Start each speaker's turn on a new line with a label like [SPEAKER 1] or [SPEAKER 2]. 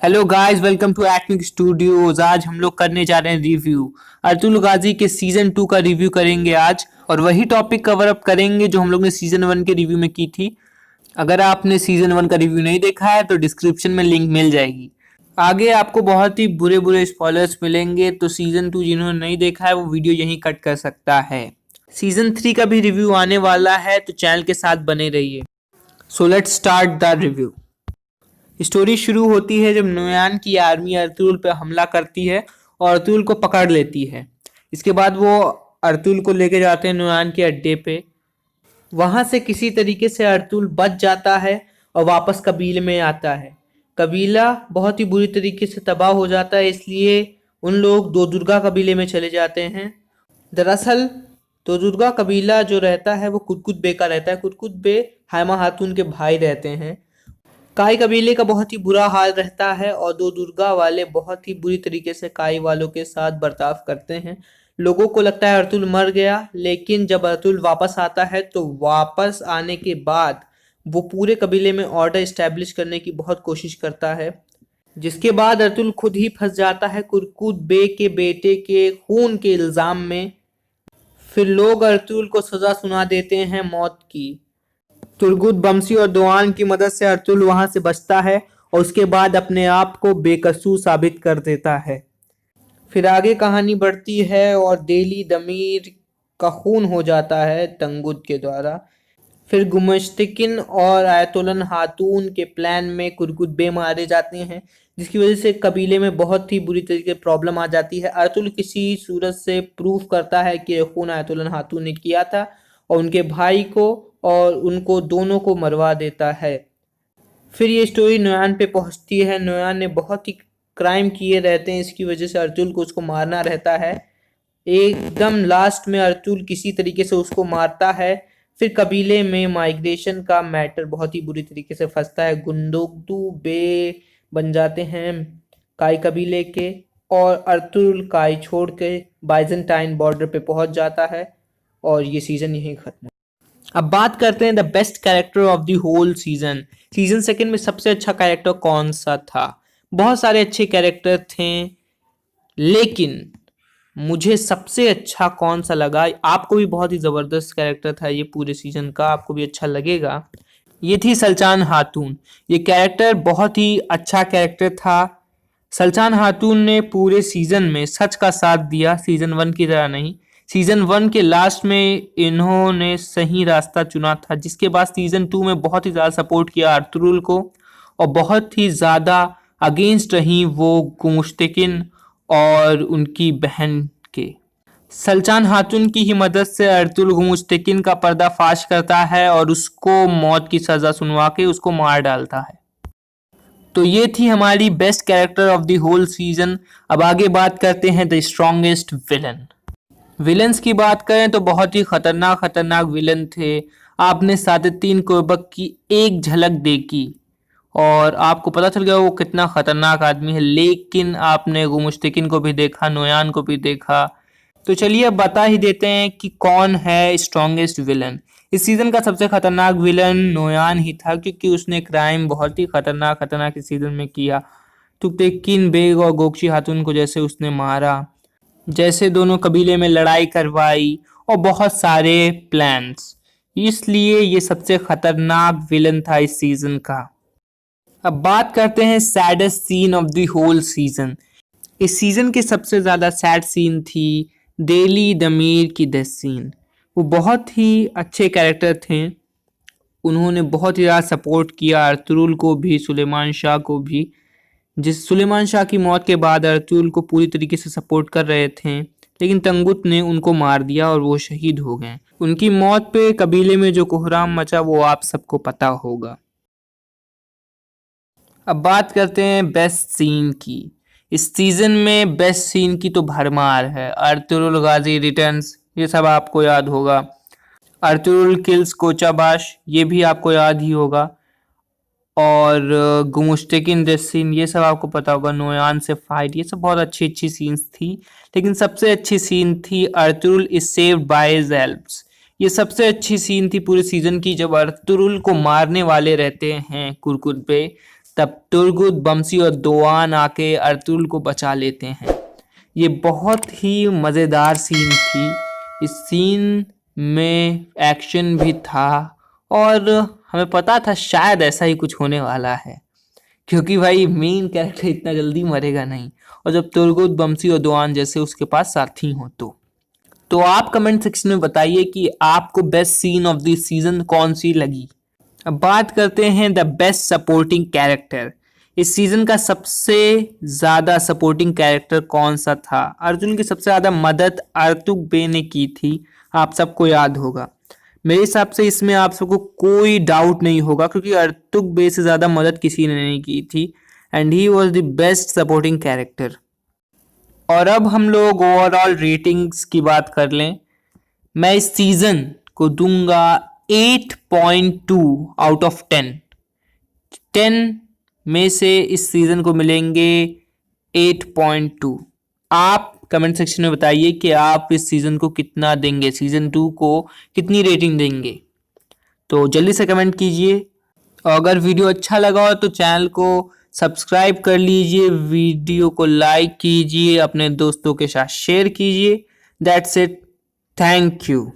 [SPEAKER 1] Hello guys, welcome to acting studios. आज हम लोग करने जा रहे हैं रिव्यू। अतुल गाजी के सीजन 2 का रिव्यू करेंगे आज, और वही टॉपिक कवर अप करेंगे जो हम लोग ने सीजन 1 के रिव्यू में की थी। अगर आपने सीजन 1 का रिव्यू नहीं देखा है तो डिस्क्रिप्शन में लिंक मिल जाएगी। आगे आपको बहुत ही बुरे बुरे स्पॉयलर्स मिलेंगे, तो सीजन 2 जिन्होंने नहीं देखा है वो वीडियो यहीं कट कर सकता है। सीजन 3 का भी रिव्यू आने वाला है, तो चैनल के साथ बने रहिए। So let's start the review. Story शुरू होती है जब नोयान की आर्मी अर्तुल पर हमला करती है और अर्तुल को पकड़ लेती है। इसके बाद वो अर्तुल को लेके जाते हैं नोयान के अड्डे पे। वहां से किसी तरीके से अर्तुल बच जाता है और वापस कबीले में आता है। कबीला बहुत ही बुरी तरीके से तबाह हो जाता है, इसलिए उन लोग दो दुर्गा कबीले में चले जाते हैं। दरअसल दो दुर्गा कबीला जो रहता है वो कुदकुद बे का रहता है। कुदकुद बे हैमा हातून के भाई रहते हैं। काई कबीले का बहुत ही बुरा हाल रहता है और दो दुर्गा वाले बहुत ही बुरी तरीके से काई वालों के साथ बर्ताव करते हैं। लोगों को लगता है अर्तुल मर गया, लेकिन जब अर्तुल वापस आता है तो वापस आने के बाद वो पूरे कबीले में ऑर्डर स्टैब्लिश करने की बहुत कोशिश करता है, जिसके बाद अर्तुल खुद ही फंस जाता है कुदकुद बे के बेटे के खून के इल्जाम में। फिर लोग अर्तुल को सजा सुना देते हैं मौत की। तुर्गुत बमसी और दोआन की मदद से अर्तुल वहां से बचता है और उसके बाद अपने आप को बेकसूर साबित कर देता है। फिर आगे कहानी बढ़ती है और देली दमीर का खून हो जाता है तंगुत के द्वारा। फिर गुमश्तिकिन और आयतुलन हातून के प्लान में कुरकुत बे मारे जाते हैं, जिसकी वजह से कबीले में बहुत ही बुरी तरीके से प्रॉब्लम आ जाती है। अर्तुल किसी सूरत से प्रूफ करता है कि खून आयतुलन हातून ने किया था और उनके भाई को और उनको दोनों को मरवा देता है। फिर ये स्टोरी नोयान पे पहुंचती है। नोयान ने बहुत ही क्राइम किए रहते हैं, इसकी वजह से अर्तुल को उसको मारना रहता है। एकदम लास्ट में अर्तुल किसी तरीके से उसको मारता है। फिर कबीले में माइग्रेशन का मैटर बहुत ही बुरी तरीके से फंसता है। गुंदोगदू बे बन जाते हैं काई कबीले के, और अर्तुल काई छोड़ के बाइजेंटाइन बॉर्डर पे पहुंच जाता है और ये सीजन यहीं खत्म। अब बात करते हैं the best character of the whole season. Season second में सबसे अच्छा कैरेक्टर कौन सा था? बहुत सारे अच्छे कैरेक्टर थे, लेकिन मुझे सबसे अच्छा कौन सा लगा, आपको भी बहुत ही जबरदस्त कैरेक्टर था ये पूरे सीजन का, आपको भी अच्छा लगेगा, ये थी सल्चान हातून। ये कैरेक्टर बहुत ही अच्छा कैरेक्टर था। सल्चान हातून ने पूरे सीजन में सच का साथ दिया, सीजन 1 की तरह नहीं। सीजन 1 के लास्ट में इन्होंने सही रास्ता चुना था, जिसके बाद सीजन 2 में बहुत ही ज़्यादा सपोर्ट किया अर्तुरुल को और बहुत ही ज़्यादा अगेंस्ट रही वो गुमुश्तिकिन और उनकी बहन के। सल्चान हातून की ही मदद से अर्तुल गुमुश्तिकिन का पर्दाफाश करता है और उसको मौत की सज़ा सुनवा के उसको मार डालता है। तो ये थी हमारी best character of the whole season. अब आगे बात करते हैं द स्ट्रॉन्गेस्ट विलन। विलन्स की बात करें तो बहुत ही खतरनाक खतरनाक विलन थे। आपने सादेतीन कोयबक की एक झलक देखी और आपको पता चल गया वो कितना खतरनाक आदमी है, लेकिन आपने गुमुश्तिकिन को भी देखा, नोयान को भी देखा। तो चलिए अब बता ही देते हैं कि कौन है स्ट्रॉन्गेस्ट विलन। इस सीजन का सबसे खतरनाक विलन नोयान ही था, क्योंकि उसने क्राइम बहुत ही खतरनाक खतरनाक इस सीजन में किया। तुक्तेकिन बेग और गोक्शी खातून को जैसे उसने मारा, जैसे दोनों कबीले में लड़ाई करवाई, और बहुत सारे प्लान्स, इसलिए ये सबसे खतरनाक विलन था इस सीजन का। अब बात करते हैं saddest scene of the whole season. इस सीजन के सबसे ज़्यादा सैड सीन थी देली दमीर की डेथ सीन। वो बहुत ही अच्छे कैरेक्टर थे, उन्होंने बहुत ही ज़्यादा सपोर्ट किया अर्तुरुल को भी, सुलेमान शाह को भी। जिस सुलेमान शाह की मौत के बाद अर्तुरुल को पूरी तरीके से सपोर्ट कर रहे थे, लेकिन तंगुत ने उनको मार दिया और वो शहीद हो गए। उनकी मौत पे कबीले में जो कोहराम मचा वो आप सबको पता होगा। अब बात करते हैं बेस्ट सीन की। इस सीजन में बेस्ट सीन की तो भरमार है। अर्तुरुल गाजी रिटर्न्स, ये सब आपको याद होगा। अर्तुरुल किल्स कोचाबाश, ये भी आपको याद ही होगा। और गुमुश्तिकिन डेथ सीन, ये सब आपको पता होगा। नोयान से फाइट, ये सब बहुत अच्छी अच्छी सीन्स थी, लेकिन सबसे अच्छी सीन थी Ertugrul is saved by his elves. ये सबसे अच्छी सीन थी पूरे सीजन की, जब अर्तुरुल को मारने वाले रहते हैं कुरकुर पे, तब तुर्गुत, बमसी और दोआन आके अर्तुल को बचा लेते हैं। ये बहुत ही मज़ेदार सीन थी। इस सीन में एक्शन भी था और हमें पता था शायद ऐसा ही कुछ होने वाला है, क्योंकि भाई मेन कैरेक्टर इतना जल्दी मरेगा नहीं, और जब तुर्गुत, बमसी और दोआन जैसे उसके पास साथी हों तो आप कमेंट सेक्शन में बताइए कि आपको best scene of this season कौन सी लगी। अब बात करते हैं द बेस्ट सपोर्टिंग कैरेक्टर। इस सीजन का सबसे ज़्यादा सपोर्टिंग कैरेक्टर कौन सा था? अर्जुन की सबसे ज़्यादा मदद अर्तुक बे ने की थी, आप सबको याद होगा। मेरे हिसाब से इसमें आप सबको कोई डाउट नहीं होगा, क्योंकि अर्तुक बे से ज़्यादा मदद किसी ने नहीं की थी and he was the best supporting character. और अब हम लोग ओवरऑल रेटिंग्स की बात कर लें। मैं इस सीज़न को दूंगा 8.2 आउट ऑफ 10। 10 में से इस सीज़न को मिलेंगे 8.2। आप कमेंट सेक्शन में बताइए कि आप इस सीज़न को कितना देंगे, सीज़न 2 को कितनी रेटिंग देंगे। तो जल्दी से कमेंट कीजिए, और अगर वीडियो अच्छा लगा हो तो चैनल को सब्सक्राइब कर लीजिए, वीडियो को लाइक कीजिए, अपने दोस्तों के साथ शेयर कीजिए। That's it, thank you.